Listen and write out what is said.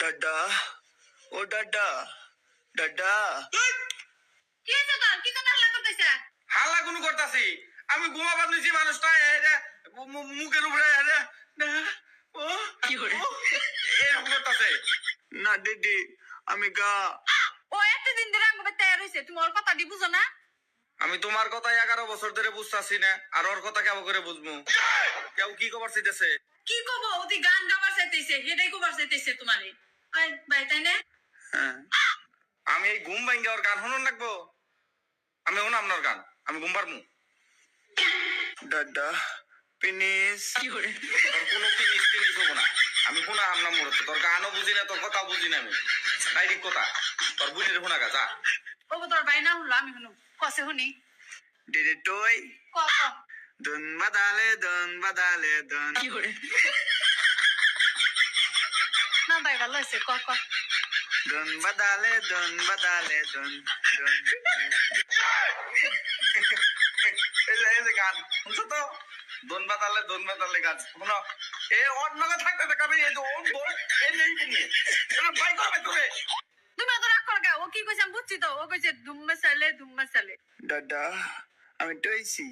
Dada ও Dada Dada কি হইছে তোর? কি কথা হাল্লা করতেছে? হাল্লা কোনো করতাছি আমি ঘুমাবার নিছি মানুষটা মুখের উপরে ও কি করে এরকম করতেছে। না দিদি আমি গা ও এতদিন ধরে আমাকে তৈরি হয়েছে, তুমি ওর কথা বুঝো না? আমি তোমার কথা 11 বছর ধরে বুঝতাছি না, আর ওর কথা কেমন করে বুঝবো? কেউ কি খবর চাইতেছে? কি কব, ওদি গান গাবার চাইতেছে, হেডাই কবার চাইতেছে তোমারে। আই ভাই তাই না? হ্যাঁ আমি এই ঘুম ভাঙ্গে ওর গান শুনুন লাগবো? আমি শুনাম না ওর গান, আমি ঘুম পারমু। ডাডা পিনিস তোর কোনো জিনিস টিনিস হবো না, আমি শোনা আমনা মুরত, তোর গানও বুঝি না, তোর কথাও বুঝি না, আমি ডাইরেক্ট কথা তোর বুঝির শোনা গা যা। ও তোর ভাই না শুনলো, আমি শুনুম কসে শুনি। দিদি টই ক ক দন বাদালে দন কি করে না ভাই ভালো হয়েছে, ক ক দন বাদালে দন দন এই যে গান শুনছো তো, দোন বাতালে গান শোনো। এ অন্য থাকতে দেখাবে, এই যে ওর বোন এই নেই তুমি এটা ভাই করবে তোরে। তুমি তো রাগ করো কে? ও কি কইছে আমি বুঝছি তো, ও কইছে ধুম মশালে ডাডা আমি টইছি